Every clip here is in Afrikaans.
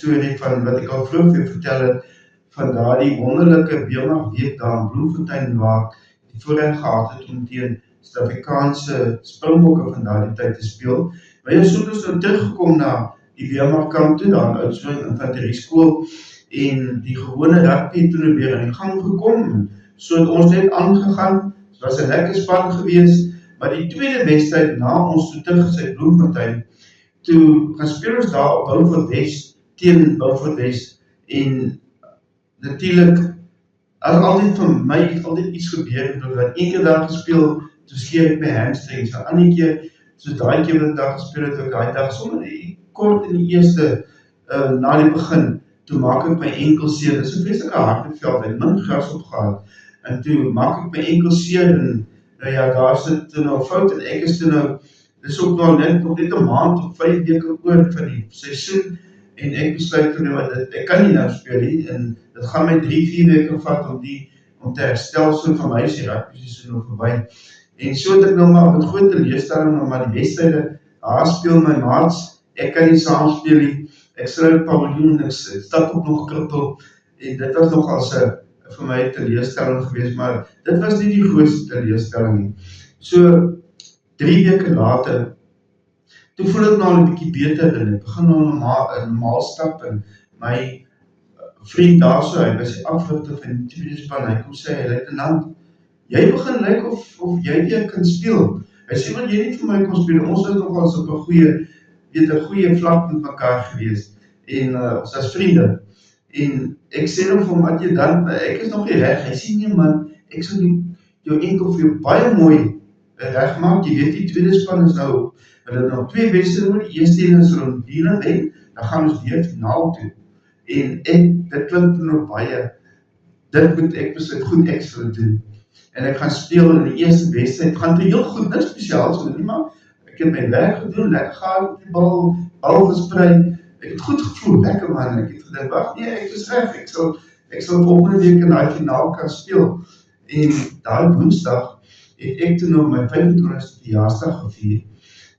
storie van wat ek al vroeg vir vertel het, van daardie wonderlike Weermag week daar in Bloemfontein waar ek die voorreg gehad het om teen Suid-Afrikaanse Springbokke van daardie tyd te speel. Maar ons het ons nou teruggekom na die Weermag kamp toe, daar in Oudtshoorn Infanterieskool, en die gewone rugby het toe weer in die gang gekom. So het ons net aangegaan, het was 'n lekker span gewees, maar die tweede wedstryd na ons toe terug is uit Bloemfontein, toe gaan speel ons daar op Beaufort West, teen Beaufort West, en natuurlijk, as altyd van my het altyd iets gebeur, ek het een keer daar gespeel, toe skeer ek my hamstrings, en ander keer, soos daai keer wat ek daar gespeel het, ook daai dag, sommer kort in die eerste, na die begin, toe maak ek my enkel seer, dit is 'n vreeslike harde veld, en min gras opgehad, en toe maak ek my enkel seer, en nou ja, daar sit toe nou fout, en ek is toe nou, dit is ook nog net 'n maand of 5 weke oor van die seisoen, en ek besluit toe nou, ek kan nie nou speel nie, en dit gaan my 3-4 weke vat om te herstel, so van my is die rugby seisoen nog verby, en so het ek nou maar met groot teleurstelling, nou maar die wedstryde, daar speel my maats, ek kan nie saam speel nie, ek sluit paviljoen, ek stap op nog krippel, en dit was nog als vir my teleurstelling geweest, maar dit was nie die grootste teleurstelling nie. So, 3 weke later, toe voel ek nou 'n bietjie beter, en ek begin nou normaal stap, en my vriend daar so, hy was die afrigter van die tweede span, hy kom sê, luitenant, jy begin lyk of jy weer kan speel. Hy sê, want jy nie vir my kon speel, ons is nogal op 'n goeie vlak met mekaar gewees, en ons as vriende, en ek sê nou vir hom, adjudant, ek is nog nie reg, hy sê, nee man, ek sal jou enkel vir jou baie mooi reg maak, jy weet die tweede span is nou, hulle het nou 2 wedstryde, die eerste een is Rondine wen, dan gaan ons weer finaal toe, en dit klink nog baie, dit moet ek besluit, goed ek sal dit doen, en ek gaan speel in die eerste wedstryd, gaan toe heel goed, niks spesiaal, so nie, maar ek het my werk gedoen, lekker gaan op die bal gesprei, ek het goed gevoel, lekker man, ek het gedink, wacht, nee, ek is reg, ek sal volgende week in die finaal kan speel, en daai woensdag het ek toe nou my 25ste verjaarsdag gevier,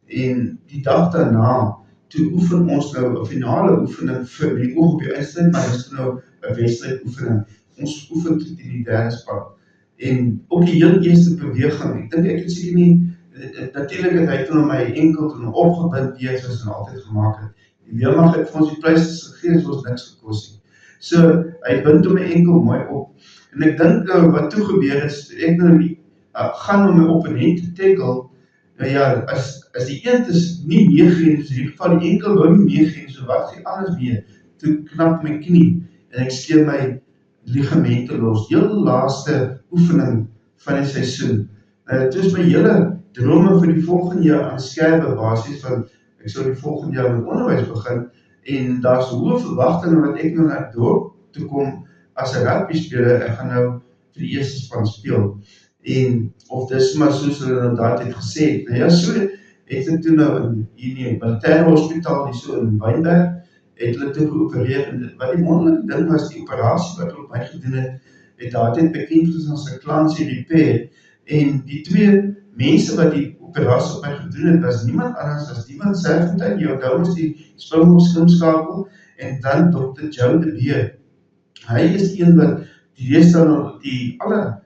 en die dag daarna, toe oefen ons nou 'n finale oefening vir die oog op die uitstand, maar is nou 'n wedstryd oefening, ons oefen tot in die derde span, en ook die heel eerste beweging, ek dink ek het seker nie, natuurlijk het hy toen my enkel toen opgebind weer, soos hy altyd gemaakt het. Die Weermag het vir ons die prijs gegeen, soos niks gekos het. So, hy bind toe my enkel mooi op. En ek dink nou, wat toe gebeur is, ek nou gaan om my opponent te tackle, nou ja, as die eend is nie meegeen, so in die geval die enkel wou nie meegeen, so wat sê alles mee, toe knap my knie, en ek skeer my ligamente los, heel laaste oefening van die seisoen. Toe is my hele drome vir die volgende jaar aan skerpe basis van, ek sal die volgende jaar met onderwys begin, en daar is hoë verwagtinge wat ek nou na dorp toe kom, as 'n rugby speler, ek gaan nou vir die eerste span speel, en, of dis maar soos hulle inderdaad het gesê, nou ja, so het ek toe nou in die militaire hospitaal, die so in Wynberg, het hulle toe geopereer, en wat die wonderlike ding was, die operasie wat op my gedoen het altyd bekend was as 'n Clancy repair, en die 2 mense wat die operasie op my gedoen het, was niemand anders as Ivan Serfontein, die onthou ons die Springbok skrimskakel, en dan Dr. Joe de Beer. Hy is die een wat die rest die alle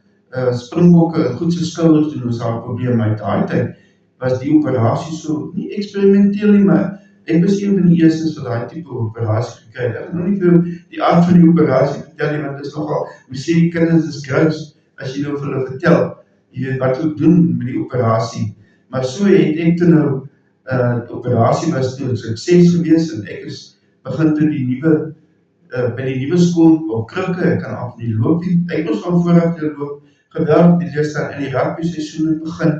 Springbokke goed sy skouers doen, ons haar probleem uit daai tyd, was die operasie so, nie experimenteel nie, maar ek was een van die eerstes wat daai type operasie gekry het. Ek het nog nie veel die aard van die operasie vertel nie, want dit is nogal, we sê die kinders is grous, as jy nou vir hulle vertel, jy weet wat ook doen met die operasie, maar so het ek toe nou, die operasie was toe 'n sukses gewees, en ek is begin toe die nuwe, by die nuwe skool op krikke, ek kan af nie loop nie, ek was van vooraf die loop, geweldig die leestaan in die rugby seisoen het begin,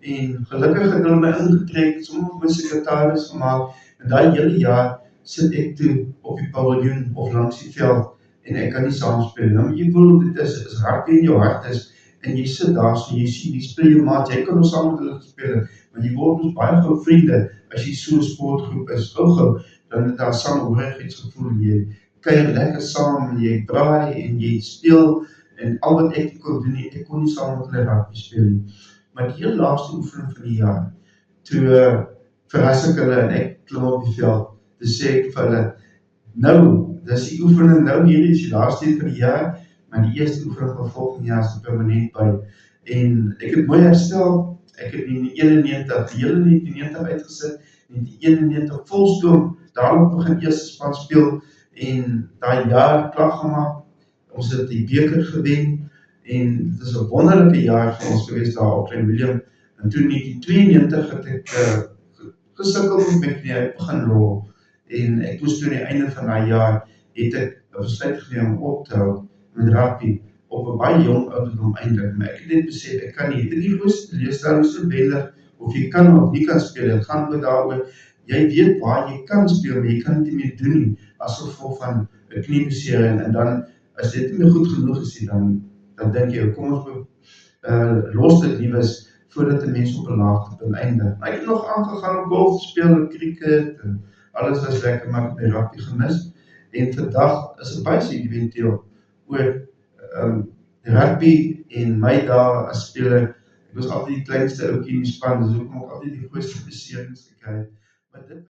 en gelukkig het hulle my ingetrek, sommige my sekretaris gemaakt, en daai hele jaar sit ek toe op die paviljoen of langs die veld, en ek kan nie saamspeel, nou jy voel, dit is rugby in jou hart is, en jy sit daar, so jy sien, die speel jou maat, jy kan ons saam met hulle speel, want jy word ons baie gauw vriende, as jy so'n sportgroep is, gauw, dan het daar saamhorigheidsgevoel, en jy kuier lekker saam, en jy draai, en jy speel, en al wat ek kon doen, ek kon nie saam met hulle rugby speel nie, maar die heel laatste oefening van die jaar, toe verras ek hulle, en ek klim op die veld, toe sê ek vir hulle, Nou, dis die oefening nou hierdie is die laaste een van die jaar, maar die eerste oefening van volgende jaar is permanent by. En ek het mooi herstel, ek het in die 91, die hele 1990 uitgesit, en die 91 volstoom, daarom begin eerste span speel, en daai jaar klaar gemaak, ons het die beker gewen, en dit is 'n wonderlike jaar vir ons gewees daar op Klein Willem, en toe in 1992 het ek gesukkel met my knie, ek begin rol, en ek moes toe aan die einde van daai jaar, het ek 'n besluit geneem om op te hou met rugby, op 'n baie jong ouderdom eintlik, maar ek het net besef, ek kan nie, ek het nie grootste leefstyl so wendig, of jy kan of nie kan speel, het gaan oor daaroor, jy weet waar jy kan speel, maar jy kan dit nie meer doen nie, as gevolg van 'n kniebesering, en dan, as dit nie meer goed genoeg is nie, dan dink jy, kom ons los dit liewes, voordat 'n mens op 'n laagtepunt eindig. Maar ek het nog aangegaan om golf te speel, en cricket, en alles was lekker, maar ek het my rugby gemis, en vandag is 'n baie sentimenteel oor rugby en my dae as speler. Ek was altyd die kleinste ouetjie in die span, dis hoekom ek altyd die grootste beserings gekry het. Maar dit